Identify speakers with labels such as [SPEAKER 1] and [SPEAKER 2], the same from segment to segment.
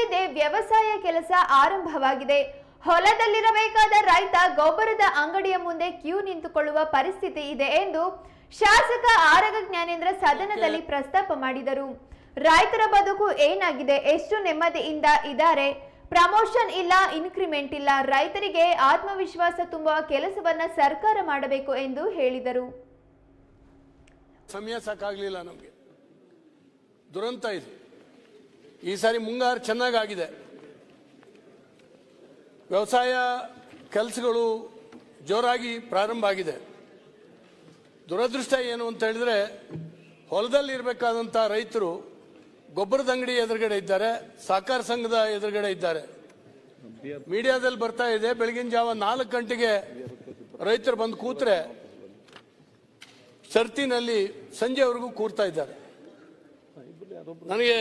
[SPEAKER 1] ಹೊಲದಲ್ಲಿದೆ ವ್ಯವಸಾಯ ಕೆಲಸ ಆರಂಭವಾಗಿದೆ. ಹೊಲದಲ್ಲಿರಬೇಕಾದ ರೈತ ಗೊಬ್ಬರದ ಅಂಗಡಿಯ ಮುಂದೆ ಕ್ಯೂ ನಿಂತುಕೊಳ್ಳುವ ಪರಿಸ್ಥಿತಿ ಇದೆ ಎಂದು ಶಾಸಕ ಆರಗ ಜ್ಞಾನೇಂದ್ರ ಸದನದಲ್ಲಿ ಪ್ರಸ್ತಾಪ ಮಾಡಿದರು. ರೈತರ ಬದುಕು ಏನಾಗಿದೆ, ಎಷ್ಟು ನೆಮ್ಮದಿಯಿಂದ ಇದ್ದಾರೆ, ಪ್ರಮೋಷನ್ ಇಲ್ಲ, ಇನ್ಕ್ರಿಮೆಂಟ್ ಇಲ್ಲ, ರೈತರಿಗೆ ಆತ್ಮವಿಶ್ವಾಸ ತುಂಬುವ ಕೆಲಸವನ್ನ ಸರ್ಕಾರ ಮಾಡಬೇಕು ಎಂದು ಹೇಳಿದರು.
[SPEAKER 2] ಸಮಯ ಸಾಕಾಗಲಿಲ್ಲ, ನಮಗೆ ದುರಂತ ಇದು. ಈ ಸಾರಿ ಮುಂಗಾರು ಚೆನ್ನಾಗಾಗಿದೆ, ವ್ಯವಸಾಯ ಕೆಲಸಗಳು ಜೋರಾಗಿ ಪ್ರಾರಂಭ ಆಗಿದೆ. ದುರದೃಷ್ಟ ಏನು ಅಂತ ಹೇಳಿದ್ರೆ, ಹೊಲದಲ್ಲಿ ಇರಬೇಕಾದಂಥ ರೈತರು ಗೊಬ್ಬರದ ಅಂಗಡಿ ಎದುರುಗಡೆ ಇದ್ದಾರೆ, ಸಹಕಾರ ಸಂಘದ ಎದುರುಗಡೆ ಇದ್ದಾರೆ. ಮೀಡಿಯಾದಲ್ಲಿ ಬರ್ತಾ ಇದೆ, ಬೆಳಗಿನ ಜಾವ 4 ಗಂಟೆಗೆ ರೈತರು ಬಂದು ಕೂತ್ರೆ ಶರ್ತಿನಲ್ಲಿ ಸಂಜೆವರೆಗೂ ಕೂರ್ತಾ ಇದ್ದಾರೆ. ನನಗೆ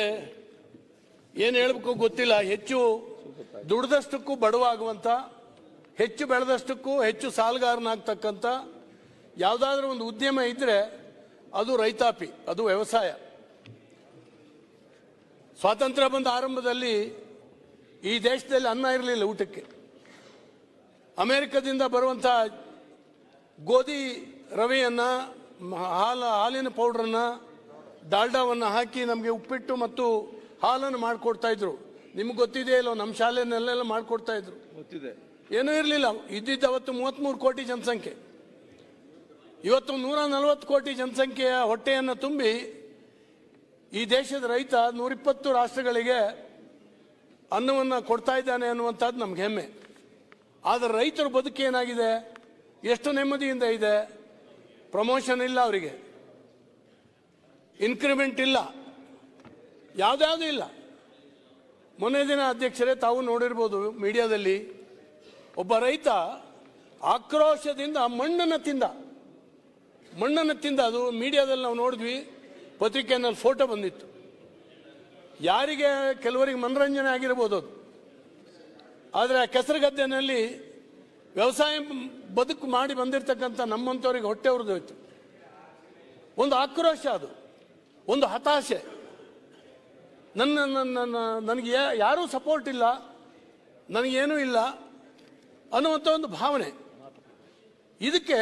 [SPEAKER 2] ಏನು ಹೇಳಬೇಕು ಗೊತ್ತಿಲ್ಲ. ಹೆಚ್ಚು ದುಡ್ದಷ್ಟಕ್ಕೂ ಬಡವಾಗುವಂತ, ಹೆಚ್ಚು ಬೆಳೆದಷ್ಟಕ್ಕೂ ಹೆಚ್ಚು ಸಾಲಗಾರನಾಗ್ತಕ್ಕಂಥ ಯಾವುದಾದ್ರೂ ಒಂದು ಉದ್ಯಮ ಇದ್ರೆ ಅದು ರೈತಾಪಿ, ಅದು ವ್ಯವಸಾಯ. ಸ್ವಾತಂತ್ರ್ಯ ಬಂದ ಆರಂಭದಲ್ಲಿ ಈ ದೇಶದಲ್ಲಿ ಅನ್ನ ಇರಲಿಲ್ಲ ಊಟಕ್ಕೆ. ಅಮೆರಿಕದಿಂದ ಬರುವಂಥ ಗೋಧಿ ರವೆಯನ್ನ, ಹಾಲಿನ ಪೌಡ್ರನ್ನ, ಡಾಲ್ಡಾವನ್ನು ಹಾಕಿ ನಮಗೆ ಉಪ್ಪಿಟ್ಟು ಮತ್ತು ಹಾಲನ್ನು ಮಾಡಿಕೊಡ್ತಾ ಇದ್ರು. ನಿಮ್ಗೆ ಗೊತ್ತಿದೆಯೋ ಇಲ್ಲೋ, ನಮ್ಮ ಶಾಲೆಯಲ್ಲೆಲ್ಲ ಮಾಡಿಕೊಡ್ತಾ ಇದ್ರು. ಗೊತ್ತಿದೆ. ಏನೂ ಇರಲಿಲ್ಲ. ಇದ್ದಿದ್ದು ಅವತ್ತು 33 ಕೋಟಿ ಜನಸಂಖ್ಯೆ. ಇವತ್ತು 140 ಕೋಟಿ ಜನಸಂಖ್ಯೆಯ ಹೊಟ್ಟೆಯನ್ನು ತುಂಬಿ ಈ ದೇಶದ ರೈತ 120 ರಾಷ್ಟ್ರಗಳಿಗೆ ಅನ್ನವನ್ನು ಕೊಡ್ತಾ ಇದ್ದಾನೆ ಅನ್ನುವಂಥದ್ದು ನಮ್ಗೆ ಹೆಮ್ಮೆ. ಆದರೆ ರೈತರ ಬದುಕು ಏನಾಗಿದೆ, ಎಷ್ಟು ನೆಮ್ಮದಿಯಿಂದ ಇದೆ. ಪ್ರಮೋಷನ್ ಇಲ್ಲ, ಅವರಿಗೆ ಇನ್ಕ್ರಿಮೆಂಟ್ ಇಲ್ಲ, ಯಾವುದ್ಯಾವುದೂ ಇಲ್ಲ. ಮೊನ್ನೆ ದಿನ ಅಧ್ಯಕ್ಷರೇ, ತಾವು ನೋಡಿರ್ಬೋದು ಮೀಡಿಯಾದಲ್ಲಿ, ಒಬ್ಬ ರೈತ ಆಕ್ರೋಶದಿಂದ ಮಣ್ಣನ್ನು ತಿಂದ. ಅದು ಮೀಡಿಯಾದಲ್ಲಿ ನಾವು ನೋಡಿದ್ವಿ, ಪತ್ರಿಕೆಯಲ್ಲಿ ಫೋಟೋ ಬಂದಿತ್ತು. ಯಾರಿಗೆ ಕೆಲವರಿಗೆ ಮನರಂಜನೆ ಆಗಿರ್ಬೋದು ಅದು, ಆದರೆ ಆ ಕೆಸರುಗದ್ದೆನಲ್ಲಿ ವ್ಯವಸಾಯ ಬದುಕು ಮಾಡಿ ಬಂದಿರತಕ್ಕಂಥ ನಮ್ಮಂಥವ್ರಿಗೆ ಹೊಟ್ಟೆ ಉರಿದೋಯ್ತು. ಒಂದು ಆಕ್ರೋಶ, ಅದು ಒಂದು ಹತಾಶೆ. ನನಗೆ ಯಾರೂ ಸಪೋರ್ಟ್ ಇಲ್ಲ, ನನಗೇನೂ ಇಲ್ಲ ಅನ್ನುವಂಥ ಒಂದು ಭಾವನೆ. ಇದಕ್ಕೆ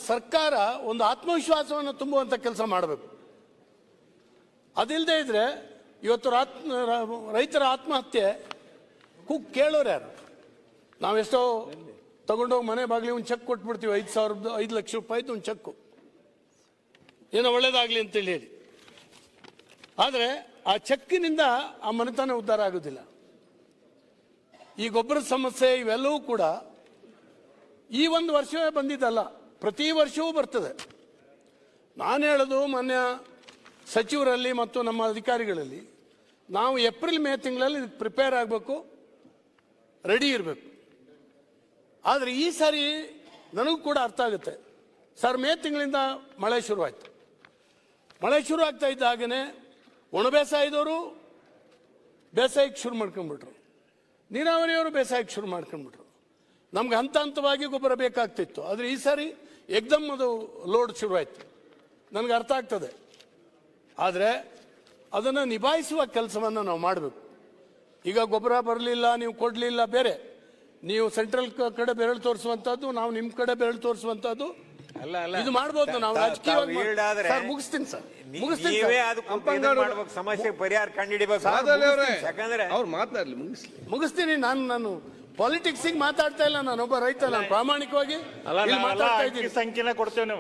[SPEAKER 2] ಸರ್ಕಾರ ಒಂದು ಆತ್ಮವಿಶ್ವಾಸವನ್ನು ತುಂಬುವಂಥ ಕೆಲಸ ಮಾಡಬೇಕು. ಅದಿಲ್ಲದೆ ಇದ್ರೆ ಇವತ್ತು ರೈತರ ಆತ್ಮಹತ್ಯೆ ಕೇಳೋರು ಯಾರು? ನಾವೆಷ್ಟೋ ತಗೊಂಡೋಗಿ ಮನೆ ಬಾಗಿಲಿ ಒಂದು ಚೆಕ್ ಕೊಟ್ಬಿಡ್ತೀವಿ, 5 ಲಕ್ಷ ರೂಪಾಯಿದು ಒಂದು ಚೆಕ್ಕು, ಏನೋ ಒಳ್ಳೇದಾಗಲಿ ಅಂತೇಳಿ ಹೇಳಿ. ಆದರೆ ಆ ಚೆಕ್ಕಿನಿಂದ ಆ ಮನೆತನ ಉದ್ಧಾರ ಆಗೋದಿಲ್ಲ. ಈ ಗೊಬ್ಬರದ ಸಮಸ್ಯೆ ಇವೆಲ್ಲವೂ ಕೂಡ ಈ ಒಂದು ವರ್ಷವೇ ಬಂದಿದ್ದಲ್ಲ, ಪ್ರತಿ ವರ್ಷವೂ ಬರ್ತದೆ. ನಾನು ಹೇಳೋದು ಮಾನ್ಯ ಸಚಿವರಲ್ಲಿ ಮತ್ತು ನಮ್ಮ ಅಧಿಕಾರಿಗಳಲ್ಲಿ, ನಾವು ಏಪ್ರಿಲ್ ಮೇ ತಿಂಗಳಲ್ಲಿ ಪ್ರಿಪೇರ್ ಆಗಬೇಕು, ರೆಡಿ ಇರಬೇಕು. ಆದರೆ ಈ ಸಾರಿ ನನಗೂ ಕೂಡ ಅರ್ಥ ಆಗುತ್ತೆ ಸರ್. ಮೇ ತಿಂಗಳಿಂದ ಮಳೆ ಶುರುವಾಯಿತು. ಮಳೆ ಶುರು ಆಗ್ತಾ ಇದ್ದ ಹಾಗೆಯೇ ಒಣ ಬೇಸಾಯದವರು ಬೇಸಾಯಕ್ಕೆ ಶುರು ಮಾಡ್ಕೊಂಡ್ಬಿಟ್ರು, ನೀರಾವರಿಯವರು ಬೇಸಾಯಕ್ಕೆ ಶುರು ಮಾಡ್ಕೊಂಡ್ಬಿಟ್ರು. ನಮ್ಗೆ ಹಂತ ಹಂತವಾಗಿ ಗೊಬ್ಬರ ಬೇಕಾಗ್ತಿತ್ತು. ಆದರೆ ಈ ಸಾರಿ ಏಕ್ದಮ್ ಅದು ಲೋಡ್ ಶುರುವಾಯಿತು. ನನಗೆ ಅರ್ಥ ಆಗ್ತದೆ. ಆದರೆ ಅದನ್ನು ನಿಭಾಯಿಸುವ ಕೆಲಸವನ್ನು ನಾವು ಮಾಡಬೇಕು. ಈಗ ಗೊಬ್ಬರ ಬರಲಿಲ್ಲ, ನೀವು ಕೊಡಲಿಲ್ಲ, ಬೇರೆ ನೀವು ಸೆಂಟ್ರಲ್ ಕಡೆ ಬೆರಳು ತೋರಿಸುವಂಥದ್ದು, ನಾವು ನಿಮ್ಮ ಕಡೆ ಬೆರಳು ತೋರಿಸುವಂಥದ್ದು, ಇದು ಮಾಡ್ಬೋದು. ನಾವು ರಾಜಕೀಯವಾಗಿ ಮುಗಿಸ್ತೀನಿ ಸರ್,
[SPEAKER 3] ಸಮಸ್ಯೆ ಪರಿಹಾರ ಕಂಡುಹಿಡಿಬೇಕು.
[SPEAKER 2] ಮುಗಿಸ್ತೀನಿ. ನಾನು ಪಾಲಿಟಿಕ್ಸ್ ಮಾತಾಡ್ತಾ ಇಲ್ಲ, ನಾನು ಒಬ್ಬ ರೈತ, ನಾನು ಪ್ರಾಮಾಣಿಕವಾಗಿ ಮಾತಾಡ್ತಾ ಇದ್ದೀನಿ.
[SPEAKER 4] ಸಂಖ್ಯೆನ ಕೊಡ್ತೇವೆ.